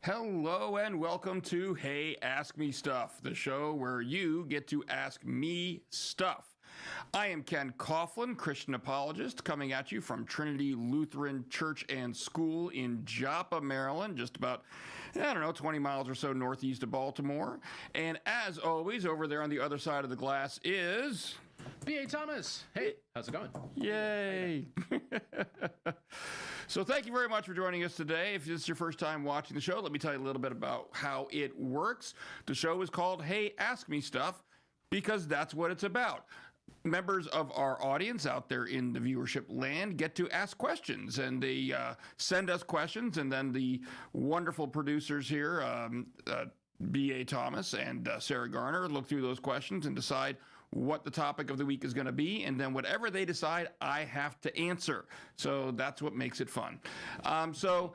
Hello and welcome to Hey Ask Me Stuff, the show where you get to ask me stuff. I am Ken Coughlin, Christian apologist, coming at you from Trinity Lutheran Church and School in Joppa, Maryland, just about, 20 miles or so northeast of Baltimore. And as always, over there on the other side of the glass is... B.A. Thomas. Hey, how's it going? Yay. So thank you very much for joining us today. If this is your first time watching the show, let me tell you a little bit about how it works. The show is called Hey Ask Me Stuff because that's what it's about. Members of our audience out there in the viewership land get to ask questions, and they send us questions, and then the wonderful producers here, B.A. Thomas and Sarah Garner, look through those questions and decide what the topic of the week is going to be, and then whatever they decide, I have to answer. So that's what makes it fun. So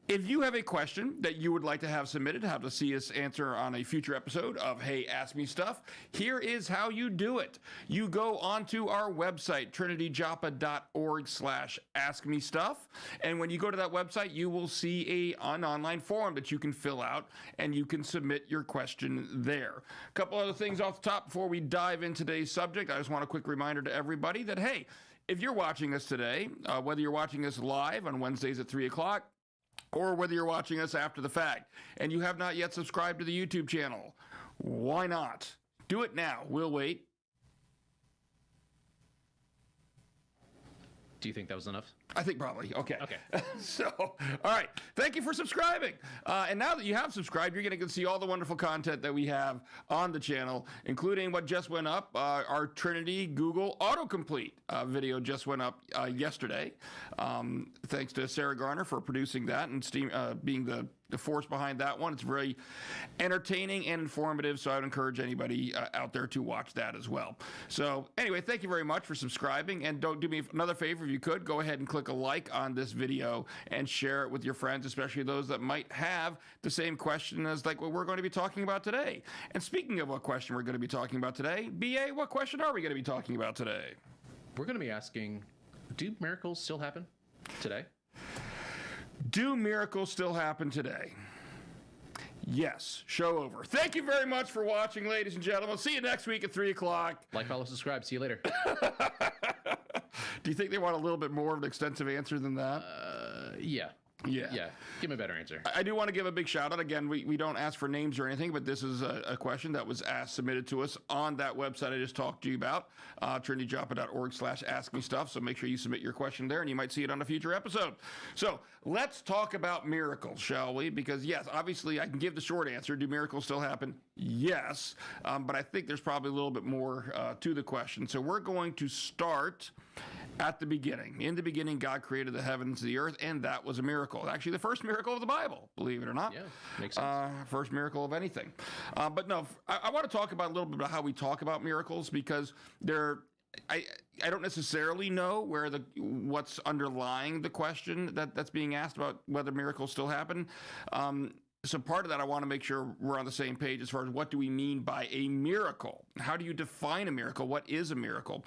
if you have a question that you would like to have submitted, have to see us answer on a future episode of Hey Ask Me Stuff, here is how you do it. You go onto our website, trinityjoppa.org/askmestuff, and when you go to that website, you will see an online form that you can fill out, and you can submit your question there. A couple other things off the top before we dive into today's subject. I just want a quick reminder to everybody that, hey, if you're watching us today, whether you're watching us live on Wednesdays at 3 o'clock, or whether you're watching us after the fact, and you have not yet subscribed to the YouTube channel, why not? Do it now. We'll wait. Do you think that was enough? I think probably. Okay. Okay. So, all right. Thank you for subscribing. And now that you have subscribed, you're going to see all the wonderful content that we have on the channel, including what just went up. Our Trinity Google autocomplete video just went up yesterday. Thanks to Sarah Garner for producing that and being the force behind that one. It's very entertaining and informative, so I would encourage anybody out there to watch that as well. So anyway, thank you very much for subscribing, and don't do me another favor if you could, go ahead and click a like on this video and share it with your friends, especially those that might have the same question as like what we're going to be talking about today. And speaking of what question we're going to be talking about today, BA, what question are we going to be talking about today? We're going to be asking, do miracles still happen today? Do miracles still happen today? Yes. Show over. Thank you very much for watching, ladies and gentlemen. See you next week at 3 o'clock. Like, follow, subscribe. See you later. Do you think they want a little bit more of an extensive answer than that? Yeah. Give me a better answer. I do want to give a big shout out. Again, we don't ask for names or anything, but this is a question that was submitted to us on that website I just talked to you about, trinityjoppa.org/askmestuff. So make sure you submit your question there, and you might see it on a future episode. So let's talk about miracles, shall we? Because yes, obviously I can give the short answer. Do miracles still happen? Yes. But I think there's probably a little bit more to the question. So we're going to start at the beginning. In the beginning, God created the heavens and the earth, and that was a miracle. Actually, the first miracle of the Bible, believe it or not. Yeah, makes sense. First miracle of anything. But no, I want to talk about a little bit about how we talk about miracles, because I don't necessarily know what's underlying the question that's being asked about whether miracles still happen. So part of that, I want to make sure we're on the same page as far as what do we mean by a miracle? How do you define a miracle? What is a miracle?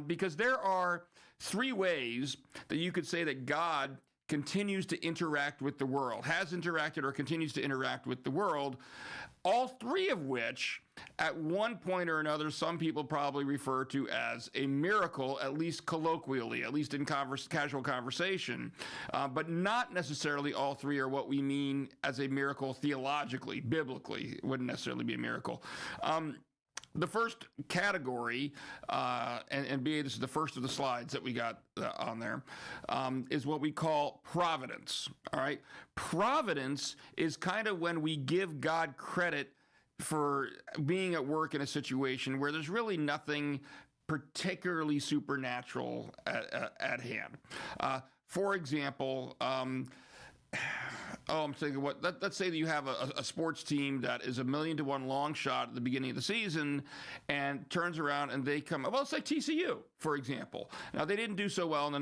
Because there are three ways that you could say that God continues to interact with the world, has interacted or continues to interact with the world, all three of which, at one point or another, some people probably refer to as a miracle, at least colloquially, at least in casual conversation, but not necessarily all three are what we mean as a miracle theologically, biblically. It wouldn't necessarily be a miracle. The first category, and BA, this is the first of the slides that we got on there, is what we call providence. All right. Providence is kind of when we give God credit for being at work in a situation where there's really nothing particularly supernatural at hand. For example, Oh, I'm thinking let's say that you have a sports team that is 1,000,000 to 1 long shot at the beginning of the season and turns around and they come, well, let's say TCU, for example. Now, they didn't do so well in the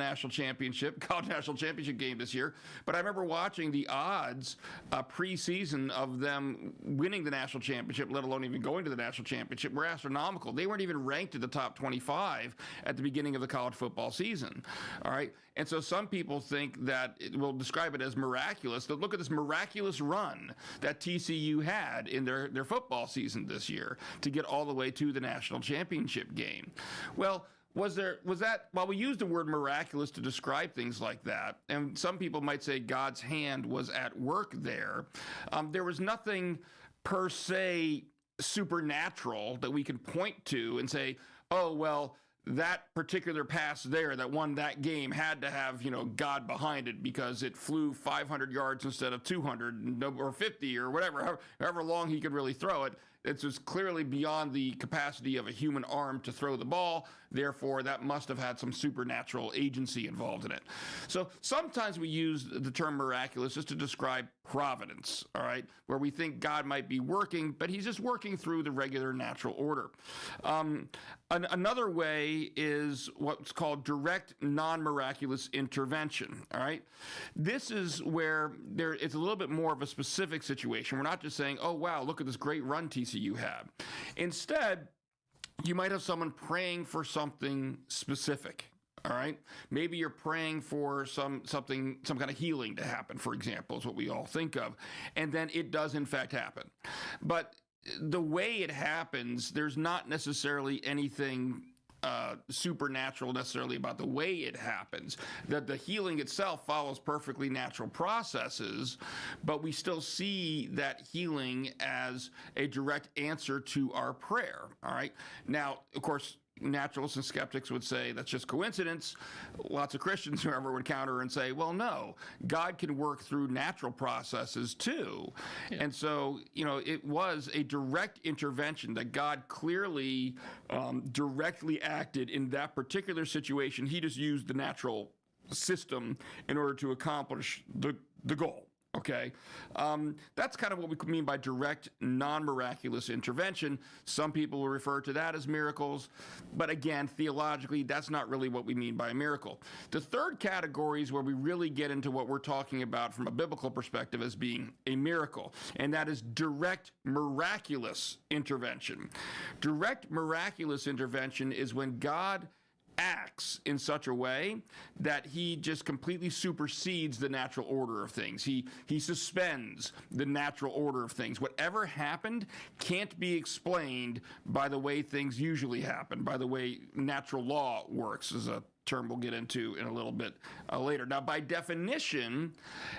college national championship game this year, but I remember watching the odds preseason of them winning the national championship, let alone even going to the national championship, were astronomical. They weren't even ranked in the top 25 at the beginning of the college football season. All right. And so some people think that we'll describe it as miraculous. That look at this miraculous run that TCU had in their football season this year to get all the way to the national championship game. Well, was that, while we use the word miraculous to describe things like that, and some people might say God's hand was at work there, there was nothing per se supernatural that we can point to and say, oh, well, that particular pass there that won that game had to have, God behind it because it flew 500 yards instead of 200 or 50 or whatever, however long he could really throw it. It's just clearly beyond the capacity of a human arm to throw the ball. Therefore, that must have had some supernatural agency involved in it. So sometimes we use the term miraculous just to describe providence, all right, where we think God might be working, but he's just working through the regular natural order. Another way is what's called direct non-miraculous intervention, all right? This is where it's a little bit more of a specific situation. We're not just saying, oh, wow, look at this great run TCU had. Instead, you might have someone praying for something specific. All right. Maybe you're praying for some kind of healing to happen, for example, is what we all think of. And then it does in fact happen. But the way it happens, there's not necessarily anything supernatural necessarily about the way it happens. That the healing itself follows perfectly natural processes, but we still see that healing as a direct answer to our prayer. All right. Now, of course, naturalists and skeptics would say that's just coincidence. Lots of Christians, however, would counter and say, well, no, God can work through natural processes too. Yeah. And so, it was a direct intervention that God clearly directly acted in that particular situation. He just used the natural system in order to accomplish the goal. Okay, that's kind of what we mean by direct, non-miraculous intervention. Some people will refer to that as miracles, but again, theologically, that's not really what we mean by a miracle. The third category is where we really get into what we're talking about from a biblical perspective as being a miracle, and that is direct, miraculous intervention. Direct, miraculous intervention is when God acts in such a way that he just completely supersedes the natural order of things. He suspends the natural order of things. Whatever happened can't be explained by the way things usually happen, by the way natural law works, is a term we'll get into in a little bit later. Now, by definition,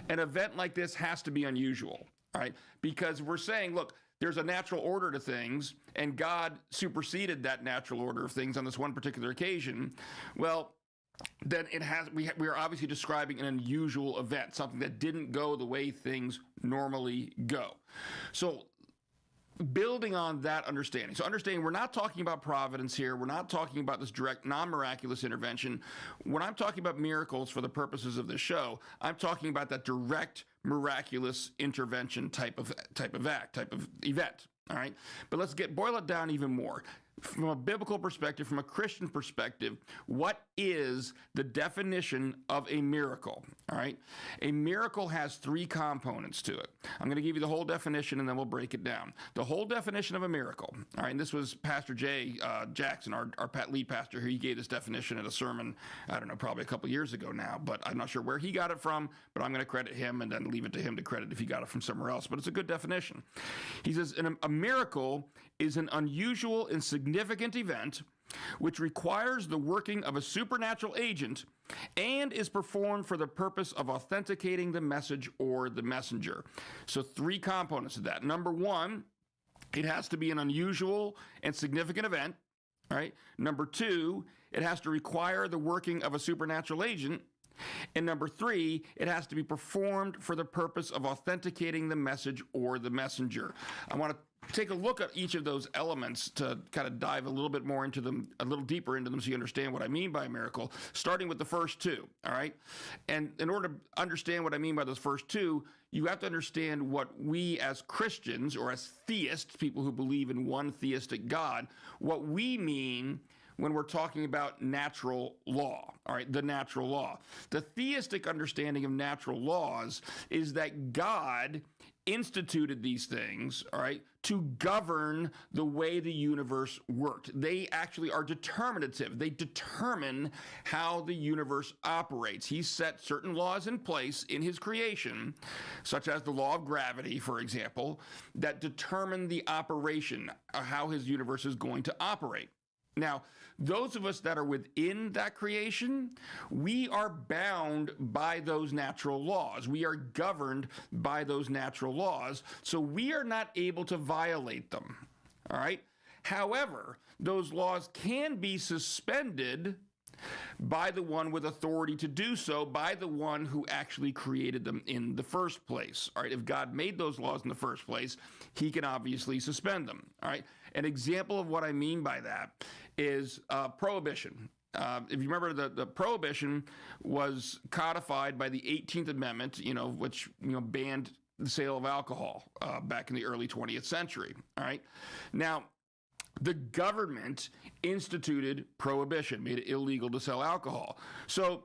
an event like this has to be unusual, all right? Because we're saying, look, there's a natural order to things, and God superseded that natural order of things on this one particular occasion. Well, then we are obviously describing an unusual event, something that didn't go the way things normally go. So building on that understanding. So understanding we're not talking about providence here. We're not talking about this direct, non-miraculous intervention. When I'm talking about miracles for the purposes of this show, I'm talking about that direct, miraculous intervention type of event. All right. But let's boil it down even more. From a biblical perspective, from a Christian perspective, what is the definition of a miracle? All right. A miracle has three components to it. I'm going to give you the whole definition and then we'll break it down. The whole definition of a miracle. All right. And this was Pastor Jay Jackson, our lead pastor, who he gave this definition at a sermon, I don't know, probably a couple years ago now, but I'm not sure where he got it from, but I'm going to credit him and then leave it to him to credit if he got it from somewhere else. But it's a good definition. He says, a miracle is an unusual and significant event which requires the working of a supernatural agent and is performed for the purpose of authenticating the message or the messenger. So three components of that. Number one, it has to be an unusual and significant event. Right? Number two, it has to require the working of a supernatural agent. And number 3, it has to be performed for the purpose of authenticating the message or the messenger. I want to take a look at each of those elements to kind of dive a little bit more into them, a little deeper into them, so you understand what I mean by a miracle, starting with the first 2, all right? And in order to understand what I mean by those first 2, you have to understand what we as Christians, or as theists, people who believe in one theistic God, what we mean when we're talking about natural law, all right, the natural law. The theistic understanding of natural laws is that God instituted these things, all right, to govern the way the universe worked. They actually are determinative. They determine how the universe operates. He set certain laws in place in his creation, such as the law of gravity, for example, that determine the operation of how his universe is going to operate. Now, those of us that are within that creation, we are bound by those natural laws. We are governed by those natural laws, so we are not able to violate them, all right? However, those laws can be suspended by the one with authority to do so, by the one who actually created them in the first place. All right, if God made those laws in the first place, he can obviously suspend them. All right, an example of what I mean by that is prohibition. If you remember, the prohibition was codified by the 18th Amendment, which banned the sale of alcohol back in the early 20th century. All right, now the government instituted prohibition, made it illegal to sell alcohol. So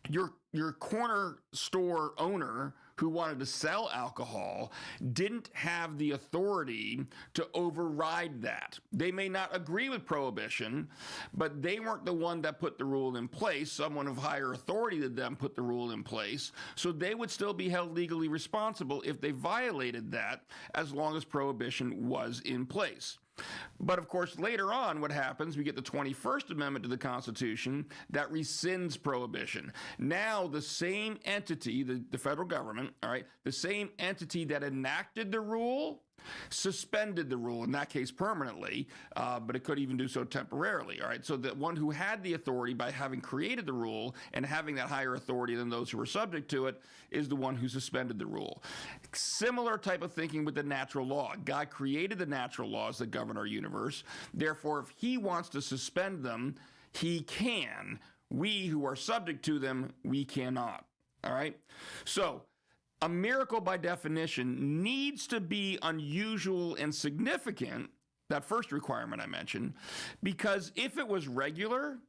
your corner store owner who wanted to sell alcohol didn't have the authority to override that. They may not agree with prohibition, but they weren't the one that put the rule in place. Someone of higher authority than them put the rule in place, so they would still be held legally responsible if they violated that, as long as prohibition was in place. But of course, later on, what happens, we get the 21st Amendment to the Constitution that rescinds prohibition. Now, the same entity, the federal government, all right, the same entity that enacted the rule suspended the rule, in that case permanently, but it could even do so temporarily, all right? So the one who had the authority by having created the rule and having that higher authority than those who were subject to it is the one who suspended the rule. Similar type of thinking with the natural law. God created the natural laws that govern our universe. Therefore, if he wants to suspend them, he can. We who are subject to them, we cannot, all right? So a miracle, by definition, needs to be unusual and significant, that first requirement I mentioned, because if it was regular,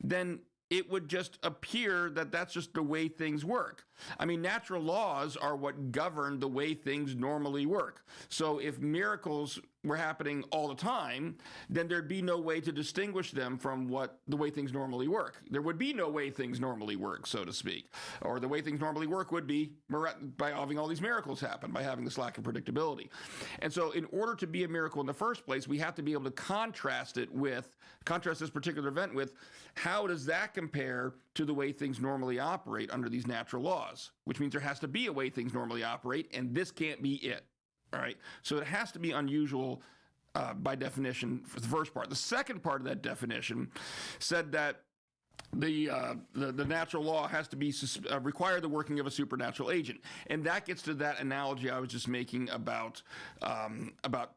then it would just appear that that's just the way things work. I mean, natural laws are what govern the way things normally work. So if miracles were happening all the time, then there'd be no way to distinguish them from the way things normally work. There would be no way things normally work, so to speak. Or the way things normally work would be by having all these miracles happen, by having this lack of predictability. And so in order to be a miracle in the first place, we have to be able to contrast this particular event with, how does that compare to the way things normally operate under these natural laws? Which means there has to be a way things normally operate, and this can't be it. All right, so it has to be unusual by definition for the first part. The second part of that definition said that the natural law has to be require the working of a supernatural agent, and that gets to that analogy I was just making about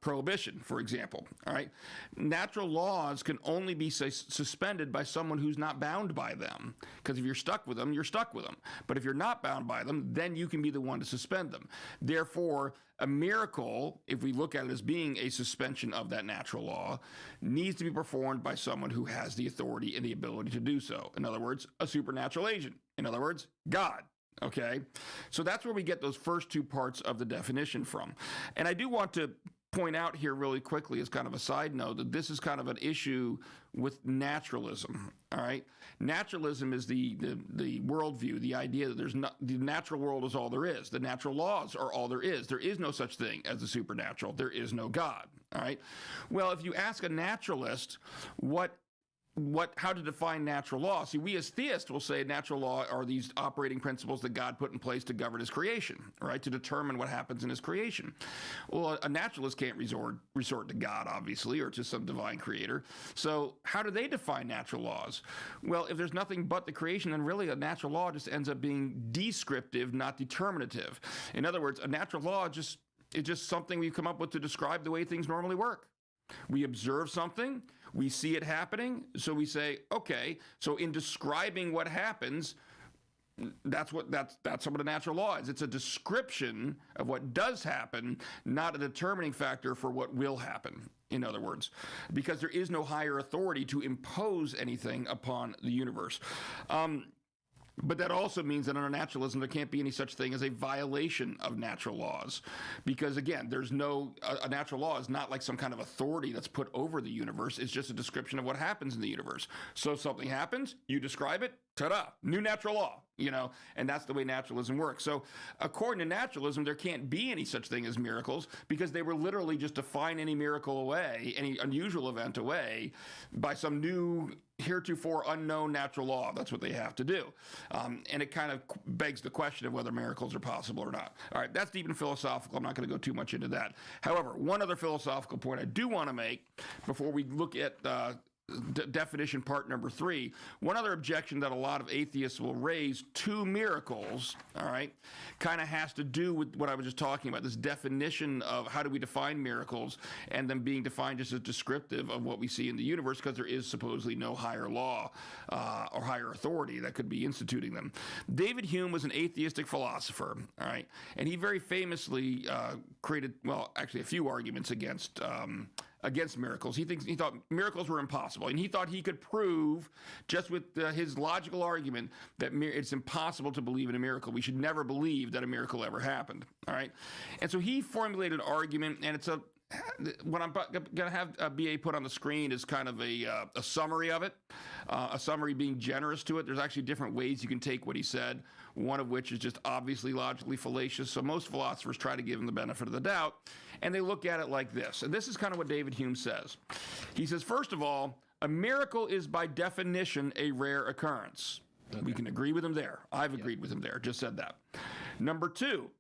prohibition, for example. All right, natural laws can only be suspended by someone who's not bound by them, because if you're stuck with them, you're stuck with them. But if you're not bound by them, then you can be the one to suspend them. Therefore, a miracle, if we look at it as being a suspension of that natural law, needs to be performed by someone who has the authority and the ability to do so. In other words, a supernatural agent. In other words, God. Okay? So that's where we get those first two parts of the definition from. And I do want to point out here really quickly, as kind of a side note, that this is kind of an issue with naturalism. All right, naturalism is the worldview, the idea that the natural world is all there is. The natural laws are all there is. There is no such thing as the supernatural. There is no God. All right. Well, if you ask a naturalist what how to define natural law. See, we as theists will say natural law are these operating principles that God put in place to govern his creation, right? To determine what happens in his creation. Well, a naturalist can't resort to God, obviously, or to some divine creator. So how do they define natural laws? Well, if there's nothing but the creation, then really a natural law just ends up being descriptive, not determinative. In other words, a natural law is just something we come up with to describe the way things normally work. We observe something, we see it happening, so we say, okay, so in describing what happens, that's what a natural law is. It's a description of what does happen, not a determining factor for what will happen, in other words, because there is no higher authority to impose anything upon the universe. But that also means that under naturalism, there can't be any such thing as a violation of natural laws. Because again, a natural law is not like some kind of authority that's put over the universe. It's just a description of what happens in the universe. So something happens, you describe it, ta-da, new natural law, and that's the way naturalism works. So according to naturalism, there can't be any such thing as miracles because they were literally just define any miracle away, any unusual event away by some new heretofore unknown natural law. That's what they have to do. And it kind of begs the question of whether miracles are possible or not. All right, that's deep and philosophical. I'm not going to go too much into that. However, one other philosophical point I do want to make before we look at definition part number 3, one other objection that a lot of atheists will raise to miracles, all right, kind of has to do with what I was just talking about, this definition of how do we define miracles and them being defined just as descriptive of what we see in the universe because there is supposedly no higher law or higher authority that could be instituting them. David Hume was an atheistic philosopher, all right, and he very famously created, well, actually a few arguments against miracles. He thought miracles were impossible, and he thought he could prove just with his logical argument that it's impossible to believe in a miracle. We should never believe that a miracle ever happened. All right, and so he formulated an argument, and it's what I'm going to have BA put on the screen is kind of a summary of it, a summary being generous to it. There's actually different ways you can take what he said, one of which is just obviously logically fallacious. So most philosophers try to give him the benefit of the doubt, and they look at it like this. And this is kind of what David Hume says. He says, first of all, a miracle is by definition a rare occurrence. Okay. We can agree with him there. I've agreed with him there, just said that. Number 2,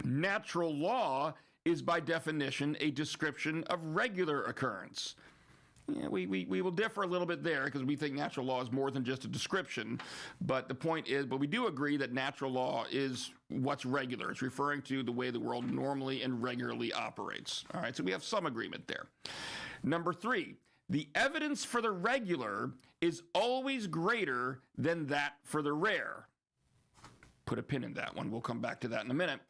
natural law is by definition a description of regular occurrence. Yeah, we will differ a little bit there because we think natural law is more than just a description. But the point is, but we do agree that natural law is what's regular. It's referring to the way the world normally and regularly operates. All right, so we have some agreement there. Number 3, the evidence for the regular is always greater than that for the rare. Put a pin in that one. We'll come back to that in a minute.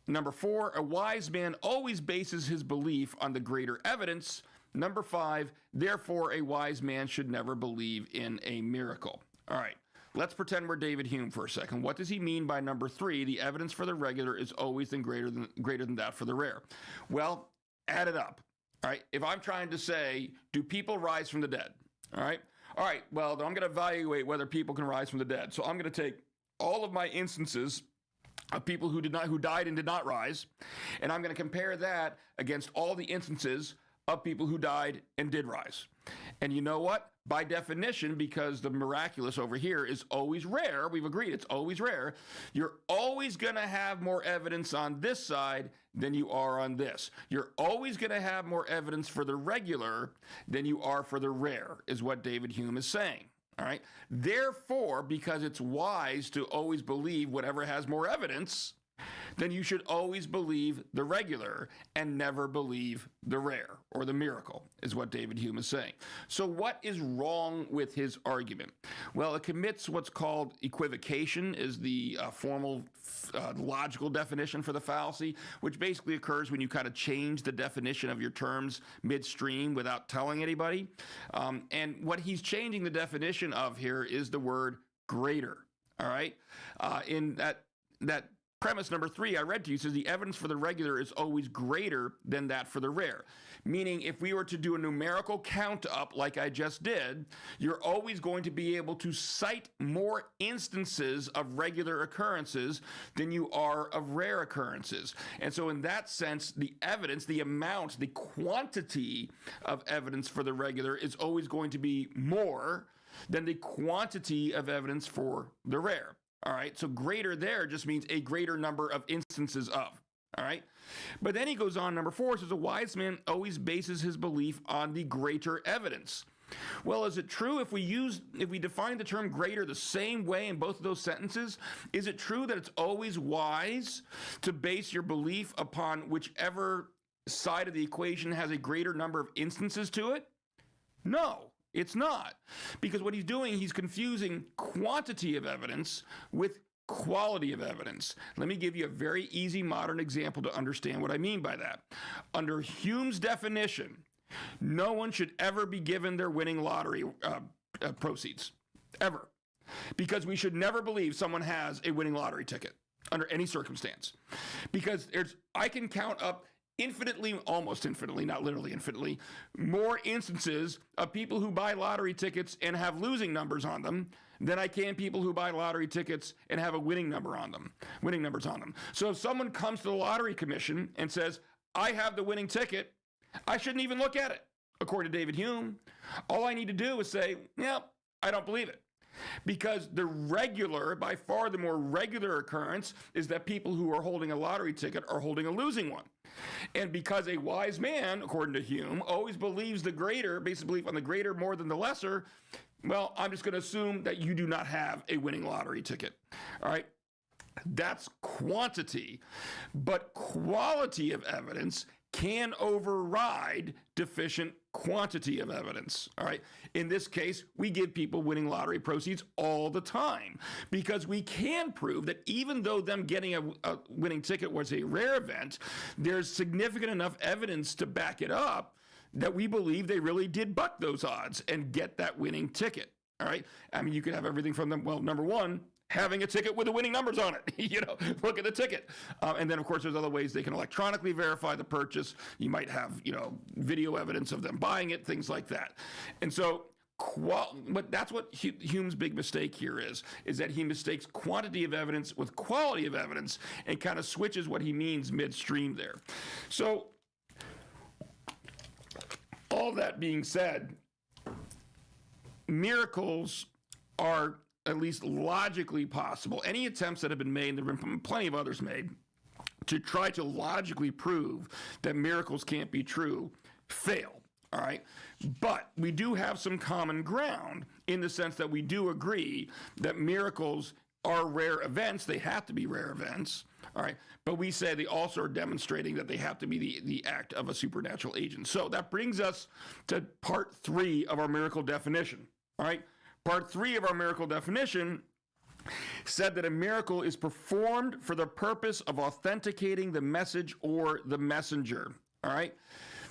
Number 4, a wise man always bases his belief on the greater evidence. Number 5, therefore a wise man should never believe in a miracle. All right, let's pretend we're David Hume for a second. What does he mean by number 3, the evidence for the regular is always greater than that for the rare? Well, add it up. All right, if I'm trying to say, do people rise from the dead? All right, well, I'm going to evaluate whether people can rise from the dead. So I'm going to take all of my instances of people who died and did not rise, and I'm going to compare that against all the instances of people who died and did rise. And you know what? By definition, because the miraculous over here is always rare, we've agreed it's always rare, you're always going to have more evidence on this side than you are on this. You're always going to have more evidence for the regular than you are for the rare, is what David Hume is saying. All right. Therefore, because it's wise to always believe whatever has more evidence, then you should always believe the regular and never believe the rare or the miracle, is what David Hume is saying. So what is wrong with his argument? Well, it commits what's called equivocation, is the formal logical definition for the fallacy, which basically occurs when you kind of change the definition of your terms midstream without telling anybody. And what he's changing the definition of here is the word greater. All right. In that premise number 3 I read to you says the evidence for the regular is always greater than that for the rare. Meaning if we were to do a numerical count up like I just did, you're always going to be able to cite more instances of regular occurrences than you are of rare occurrences. And so in that sense, the evidence, the amount, the quantity of evidence for the regular is always going to be more than the quantity of evidence for the rare. All right, so greater there just means a greater number of instances of. All right, but then he goes on, number 4, says a wise man always bases his belief on the greater evidence. Well, is it true if we define the term greater the same way in both of those sentences? Is it true that it's always wise to base your belief upon whichever side of the equation has a greater number of instances to it? No. It's not, because what he's doing, he's confusing quantity of evidence with quality of evidence. Let me give you a very easy modern example to understand what I mean by that. Under Hume's definition, no one should ever be given their winning lottery proceeds, ever, because we should never believe someone has a winning lottery ticket under any circumstance, because I can count up infinitely, almost infinitely, not literally infinitely, more instances of people who buy lottery tickets and have losing numbers on them than I can people who buy lottery tickets and have a winning numbers on them. So if someone comes to the lottery commission and says, I have the winning ticket, I shouldn't even look at it, according to David Hume. All I need to do is say, yeah, I don't believe it. Because the regular, by far the more regular occurrence, is that people who are holding a lottery ticket are holding a losing one. And because a wise man, according to Hume, always believes the greater, based belief on the greater more than the lesser, well, I'm just going to assume that you do not have a winning lottery ticket. All right? That's quantity. But quality of evidence can override deficient quantity of evidence. All right. In this case, we give people winning lottery proceeds all the time because we can prove that even though them getting a winning ticket was a rare event, there's significant enough evidence to back it up that we believe they really did buck those odds and get that winning ticket. All right. I mean, you could have everything from them. Well, number one, having a ticket with the winning numbers on it. Look at the ticket. And then, of course, there's other ways they can electronically verify the purchase. You might have, video evidence of them buying it, things like that. And so, but that's what Hume's big mistake here is that he mistakes quantity of evidence with quality of evidence and kind of switches what he means midstream there. So, all that being said, miracles are at least logically possible. Any attempts that have been made, and there have been plenty of others made, to try to logically prove that miracles can't be true, fail. All right? But we do have some common ground in the sense that we do agree that miracles are rare events. They have to be rare events. All right? But we say they also are demonstrating that they have to be the act of a supernatural agent. So that brings us to part 3 of our miracle definition. All right? Part 3 of our miracle definition said that a miracle is performed for the purpose of authenticating the message or the messenger. All right?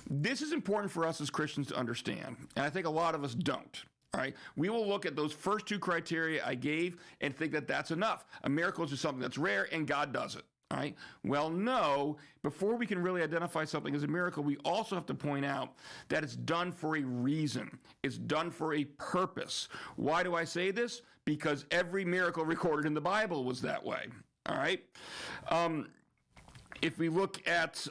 This is important for us as Christians to understand, and I think a lot of us don't. All right? We will look at those first 2 criteria I gave and think that that's enough. A miracle is just something that's rare, and God does it. All right? Well, no. Before we can really identify something as a miracle, we also have to point out that it's done for a reason. It's done for a purpose. Why do I say this? Because every miracle recorded in the Bible was that way. All right? If we look at,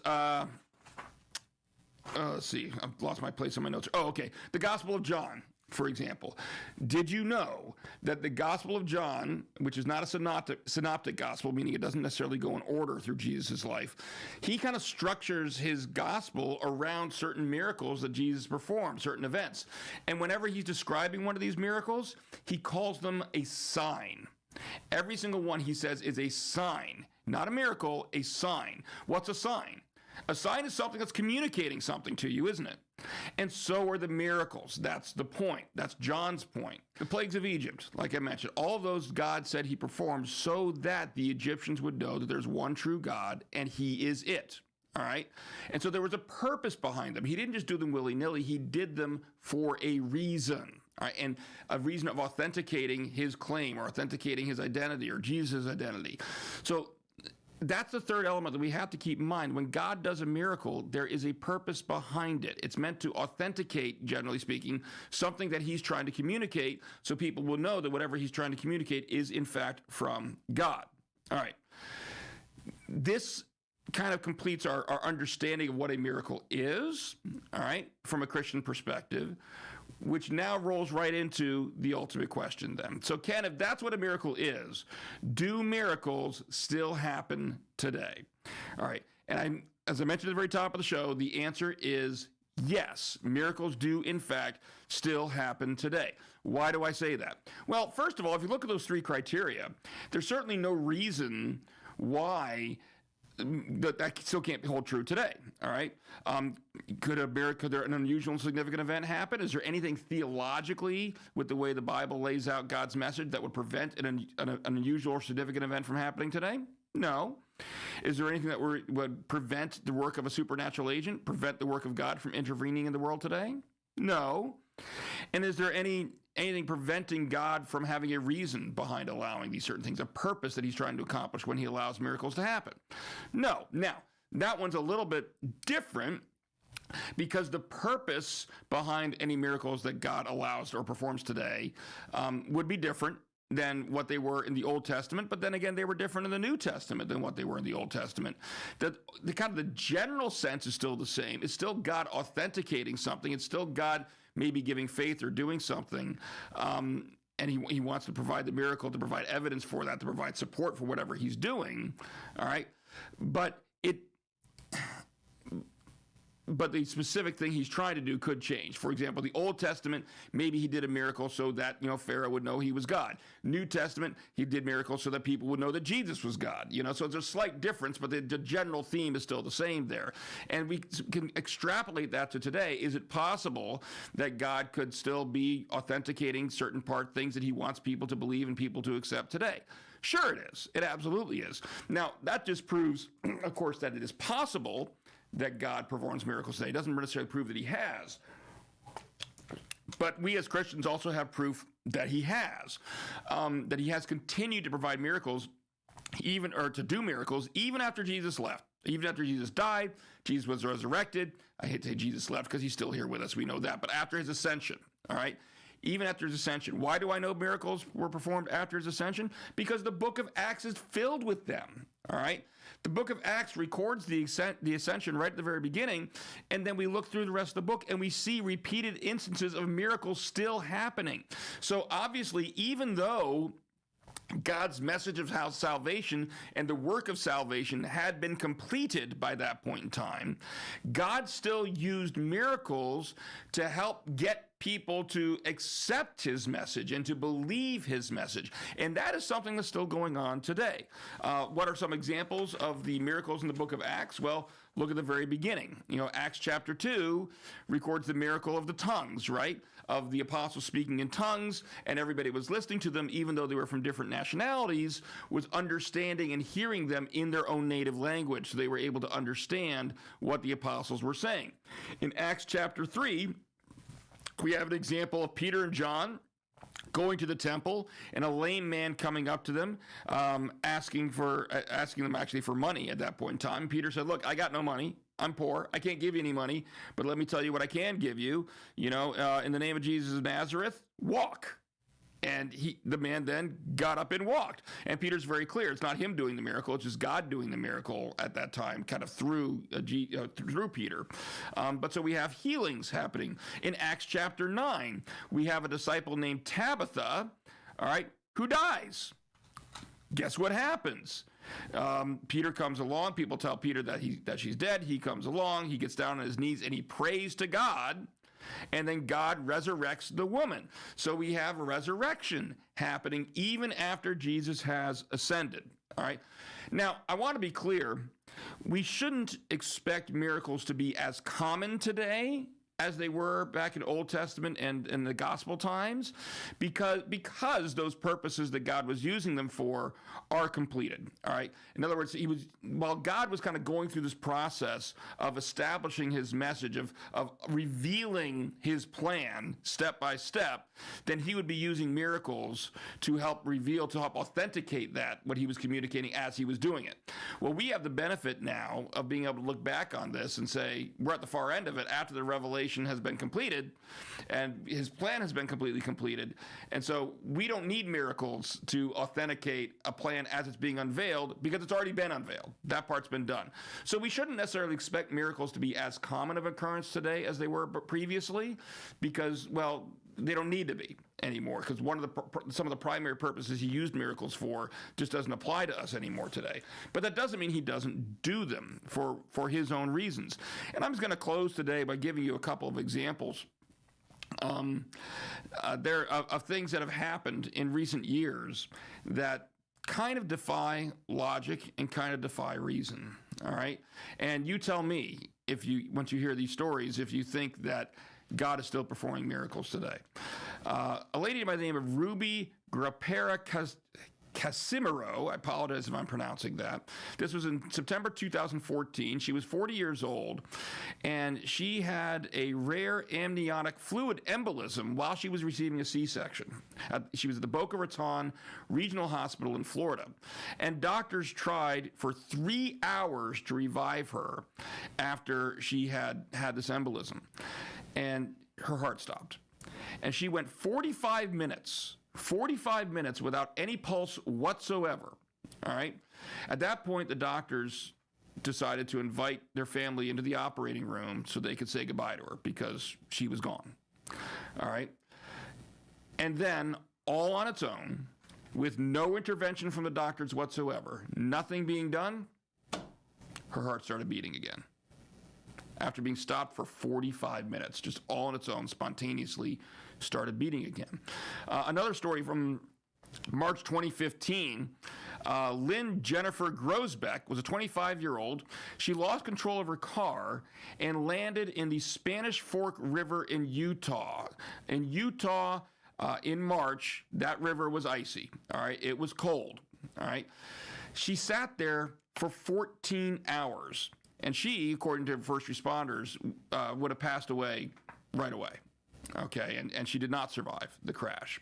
let's see, I've lost my place on my notes. Oh, okay. The Gospel of John, for example. Did you know that the Gospel of John, which is not a synoptic gospel, meaning it doesn't necessarily go in order through Jesus' life, he kind of structures his gospel around certain miracles that Jesus performed, certain events. And whenever he's describing one of these miracles, he calls them a sign. Every single one, he says, is a sign. Not a miracle, a sign. What's a sign? A sign is something that's communicating something to you, isn't it? And so are the miracles. That's the point. That's John's point. The plagues of Egypt, like I mentioned, all of those God said he performed so that the Egyptians would know that there's one true God and he is it. All right? And so there was a purpose behind them. He didn't just do them willy-nilly. He did them for a reason. All right? And a reason of authenticating his claim or authenticating his identity or Jesus' identity. So that's the third element that we have to keep in mind. When God does a miracle, there is a purpose behind it. It's meant to authenticate, generally speaking, something that he's trying to communicate, so people will know that whatever he's trying to communicate is, in fact, from God. All right. This kind of completes our understanding of what a miracle is, all right, from a Christian perspective, which now rolls right into the ultimate question then. So, Ken, if that's what a miracle is, do miracles still happen today? All right. And as I mentioned at the very top of the show, the answer is yes. Miracles do, in fact, still happen today. Why do I say that? Well, first of all, if you look at those three criteria, there's certainly no reason why that still can't hold true today. All right. Could there an unusual and significant event happen? Is there anything theologically with the way the Bible lays out God's message that would prevent an unusual or significant event from happening today? No. Is there anything that would prevent the work of a supernatural agent, prevent the work of God from intervening in the world today? No. And is there anything preventing God from having a reason behind allowing these certain things, a purpose that he's trying to accomplish when he allows miracles to happen? No. Now, that one's a little bit different because the purpose behind any miracles that God allows or performs today would be different than what they were in the Old Testament, but then again, they were different in the New Testament than what they were in the Old Testament. The kind of the general sense is still the same. It's still God authenticating something. It's still God maybe giving faith or doing something, and he wants to provide the miracle, to provide evidence for that, to provide support for whatever he's doing, all right? But the specific thing he's trying to do could change. For example, the Old Testament, maybe he did a miracle so that, Pharaoh would know he was God. New Testament, he did miracles so that people would know that Jesus was God. So there's a slight difference, but the general theme is still the same there. And we can extrapolate that to today. Is it possible that God could still be authenticating certain things that he wants people to believe and people to accept today? Sure it is. It absolutely is. Now, that just proves, of course, that it is possible that God performs miracles today. It doesn't necessarily prove that he has. But we as Christians also have proof that he has continued to provide miracles, to do miracles, even after Jesus left. Even after Jesus died, Jesus was resurrected. I hate to say Jesus left because he's still here with us. We know that. But after his ascension, all right? Even after his ascension. Why do I know miracles were performed after his ascension? Because the book of Acts is filled with them, all right? The book of Acts records the ascension right at the very beginning, and then we look through the rest of the book and we see repeated instances of miracles still happening. So obviously, even though God's message of salvation and the work of salvation had been completed by that point in time, God still used miracles to help get people to accept his message and to believe his message. And that is something that's still going on today. What are some examples of the miracles in the book of Acts? Well, look at the very beginning. Acts chapter 2 records the miracle of the tongues, right? Of the apostles speaking in tongues, and everybody was listening to them, even though they were from different nationalities, was understanding and hearing them in their own native language. So they were able to understand what the apostles were saying. In Acts chapter 3, we have an example of Peter and John going to the temple and a lame man coming up to them, asking them actually for money at that point in time. Peter said, "Look, I got no money. I'm poor. I can't give you any money, but let me tell you what I can give you. In the name of Jesus of Nazareth, walk." And the man then got up and walked. And Peter's very clear. It's not him doing the miracle. It's just God doing the miracle at that time, kind of through Peter. But so we have healings happening. In Acts chapter 9, we have a disciple named Tabitha, all right, who dies. Guess what happens? Peter comes along. People tell Peter that she's dead. He comes along. He gets down on his knees and he prays to God. And then God resurrects the woman. So we have a resurrection happening even after Jesus has ascended. All right. Now, I want to be clear. We shouldn't expect miracles to be as common today as they were back in Old Testament and in the gospel times, because those purposes that God was using them for are completed. All right. In other words, while God was kind of going through this process of establishing his message, of revealing his plan step by step, then he would be using miracles to help reveal, to help authenticate what he was communicating as he was doing it. Well, we have the benefit now of being able to look back on this and say we're at the far end of it after the revelation has been completed and his plan has been completely completed. And so we don't need miracles to authenticate a plan as it's being unveiled because it's already been unveiled. That part's been done. So we shouldn't necessarily expect miracles to be as common of occurrence today as they were previously because, well, they don't need to be anymore because some of the primary purposes he used miracles for just doesn't apply to us anymore today. But that doesn't mean he doesn't do them for his own reasons. And I'm just going to close today by giving you a couple of examples there of things that have happened in recent years that kind of defy logic and kind of defy reason. All right, and you tell me once you hear these stories if you think that God is still performing miracles today. A lady by the name of Ruby Grapera Casimiro, I apologize if I'm pronouncing that. This was in September 2014. She was 40 years old, and she had a rare amniotic fluid embolism while she was receiving a C-section. She was at the Boca Raton Regional Hospital in Florida, and doctors tried for 3 hours to revive her after she had this embolism, and her heart stopped. And she went 45 minutes without any pulse whatsoever. All right. At that point, the doctors decided to invite their family into the operating room so they could say goodbye to her because she was gone. All right. And then, all on its own, with no intervention from the doctors whatsoever, nothing being done, her heart started beating again. After being stopped for 45 minutes, just all on its own, spontaneously started beating again. Another story from March 2015, Lynn Jennifer Grosbeck was a 25-year-old. She lost control of her car and landed in the Spanish Fork River in Utah. In Utah, in March, that river was icy. All right, it was cold. All right, she sat there for 14 hours. And she, according to first responders, would have passed away right away. Okay, and she did not survive the crash.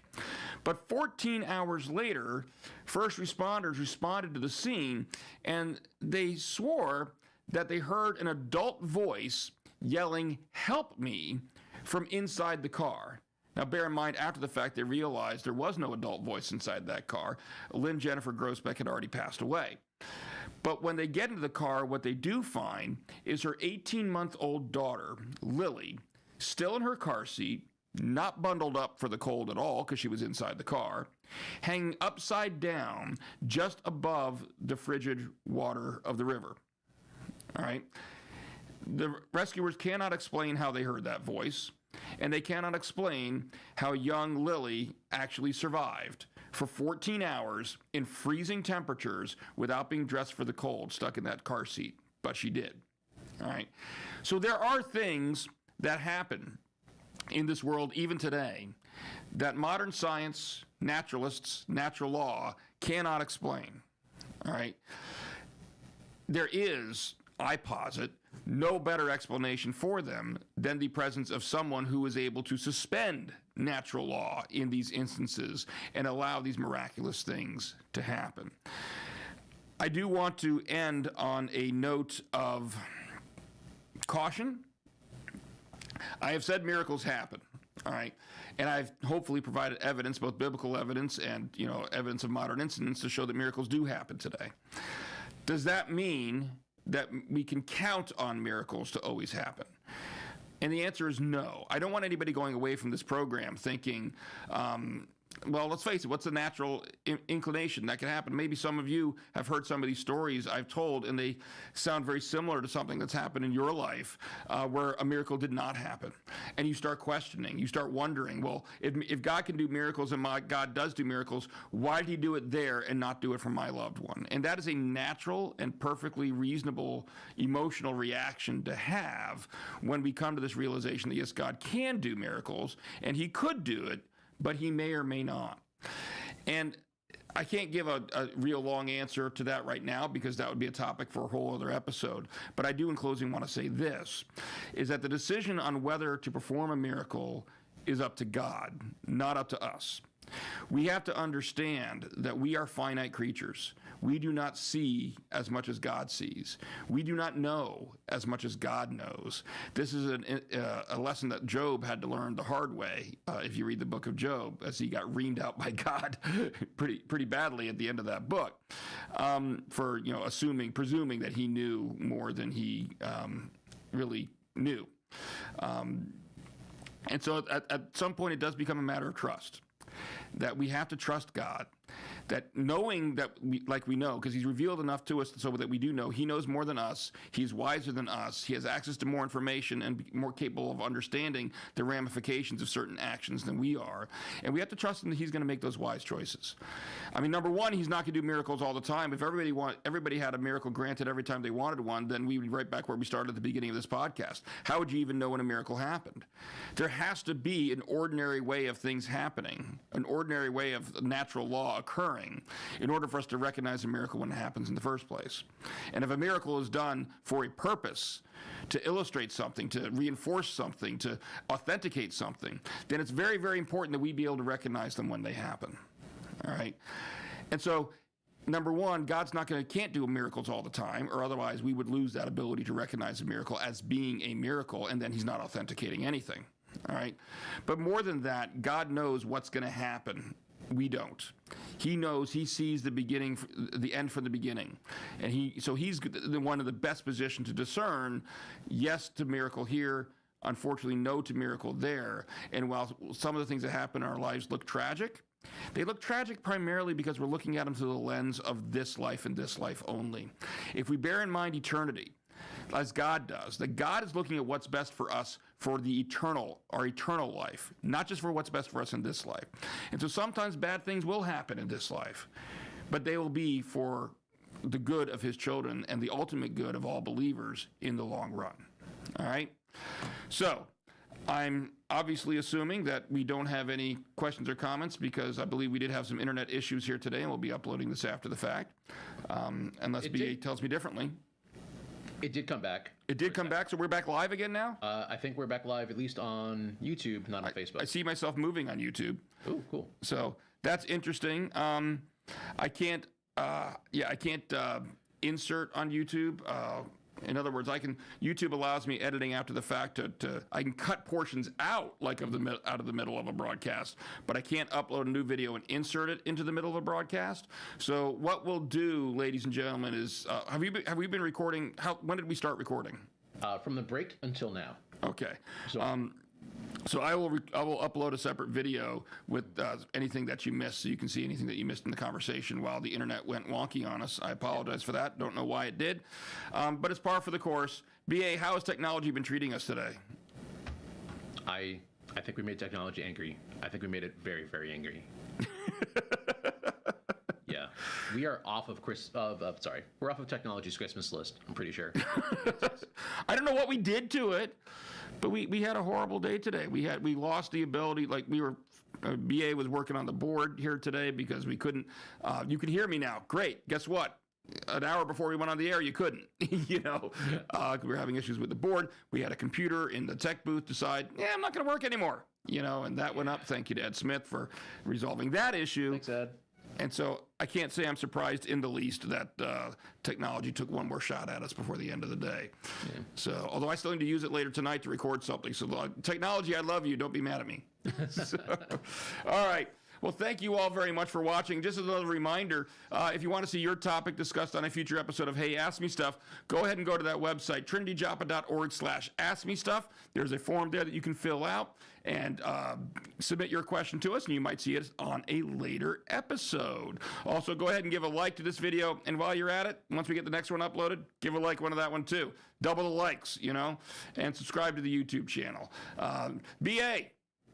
But 14 hours later, first responders responded to the scene, and they swore that they heard an adult voice yelling, "Help me," from inside the car. Now, bear in mind, after the fact, they realized there was no adult voice inside that car. Lynn Jennifer Grosbeck had already passed away. But when they get into the car, what they do find is her 18-month-old daughter, Lily, still in her car seat, not bundled up for the cold at all because she was inside the car, hanging upside down just above the frigid water of the river. All right? The rescuers cannot explain how they heard that voice, and they cannot explain how young Lily actually survived for 14 hours in freezing temperatures without being dressed for the cold, stuck in that car seat. But she did. All right. So there are things that happen in this world even today that modern science, naturalists, natural law cannot explain. All right. There is, I posit, no better explanation for them than the presence of someone who is able to suspend natural law in these instances and allow these miraculous things to happen. I do want to end on a note of caution. I have said miracles happen, all right? And I've hopefully provided evidence, both biblical evidence and, evidence of modern incidents to show that miracles do happen today. Does that mean that we can count on miracles to always happen? And the answer is no. I don't want anybody going away from this program thinking, well, let's face it, what's the natural inclination that can happen? Maybe some of you have heard some of these stories I've told, and they sound very similar to something that's happened in your life where a miracle did not happen. And you start questioning, you start wondering, well, if God can do miracles and God does do miracles, why did he do it there and not do it for my loved one? And that is a natural and perfectly reasonable emotional reaction to have when we come to this realization that, yes, God can do miracles, and he could do it, but he may or may not. And I can't give a real long answer to that right now because that would be a topic for a whole other episode. But I do, in closing, want to say this, is that the decision on whether to perform a miracle is up to God, not up to us. We have to understand that we are finite creatures. We do not see as much as God sees. We do not know as much as God knows. This is a lesson that Job had to learn the hard way. If you read the book of Job, as he got reamed out by God pretty badly at the end of that book, for presuming that he knew more than he really knew. And so at some point, it does become a matter of trust, that we have to trust God, that knowing that we know, because he's revealed enough to us so that we do know he knows more than us, he's wiser than us, he has access to more information and more capable of understanding the ramifications of certain actions than we are. And we have to trust him that he's going to make those wise choices. I mean, number one, he's not going to do miracles all the time. If everybody had a miracle granted every time they wanted one, then we would be right back where we started at the beginning of this podcast. How would you even know when a miracle happened? There has to be an ordinary way of things happening, an ordinary way of natural law occurring, in order for us to recognize a miracle when it happens in the first place. And if a miracle is done for a purpose, to illustrate something, to reinforce something, to authenticate something, then it's very, very important that we be able to recognize them when they happen. All right? And so, number one, God's can't do miracles all the time, or otherwise we would lose that ability to recognize a miracle as being a miracle, and then he's not authenticating anything. All right? But more than that, God knows what's going to happen. We don't. He knows, he sees the end from the beginning. And he's the one in the best position to discern yes to miracle here, unfortunately no to miracle there. And while some of the things that happen in our lives look tragic, they look tragic primarily because we're looking at them through the lens of this life and this life only. If we bear in mind eternity, as God does, that God is looking at what's best for us for our eternal life, not just for what's best for us in this life. And so sometimes bad things will happen in this life, but they will be for the good of his children and the ultimate good of all believers in the long run. All right? So I'm obviously assuming that we don't have any questions or comments, because I believe we did have some internet issues here today, and we'll be uploading this after the fact, unless BA tells me differently. It did come back. It did come back, so we're back live again now? I think we're back live, at least on YouTube, not on Facebook. I see myself moving on YouTube. Oh, cool. So that's interesting. I can't insert on YouTube. In other words, YouTube allows me editing after the fact I can cut portions out out of the middle of a broadcast, but I can't upload a new video and insert it into the middle of a broadcast. So what we'll do, ladies and gentlemen, is have we been recording? When did we start recording? From the break until now. Okay. So I will upload a separate video with anything that you missed, so you can see anything that you missed in the conversation while the internet went wonky on us. I apologize for that. Don't know why it did, but it's par for the course. BA, how has technology been treating us today? I think we made technology angry. I think we made it very, very angry. Yeah, we are off of we're off of technology's Christmas list. I'm pretty sure. I don't know what we did to it, but we had a horrible day today. We lost the ability. BA was working on the board here today because we couldn't. You can hear me now. Great. Guess what? An hour before we went on the air, you couldn't. We were having issues with the board. We had a computer in the tech booth decide, I'm not going to work anymore. And that went up. Thank you to Ed Smith for resolving that issue. Thanks, Ed. And so I can't say I'm surprised in the least that technology took one more shot at us before the end of the day. Yeah. So, although I still need to use it later tonight to record something. So, technology, I love you. Don't be mad at me. All right. Well, thank you all very much for watching. Just as another reminder, if you want to see your topic discussed on a future episode of Hey, Ask Me Stuff, go ahead and go to that website, trinityjoppa.org/askmestuff. There's a form there that you can fill out and submit your question to us, and you might see it on a later episode. Also, go ahead and give a like to this video, and while you're at it, once we get the next one uploaded, give a like one of that one too. Double the likes, and subscribe to the YouTube channel. BA,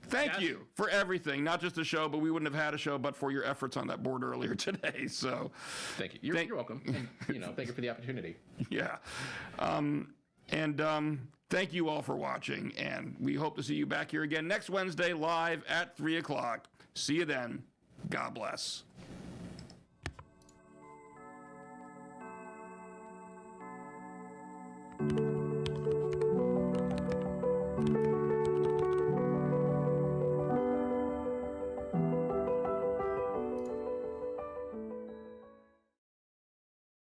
thank you for everything, not just the show, but we wouldn't have had a show but for your efforts on that board earlier today. So, thank you. You're welcome. And, thank you for the opportunity. Yeah. Thank you all for watching, and we hope to see you back here again next Wednesday live at 3 o'clock. See you then. God bless.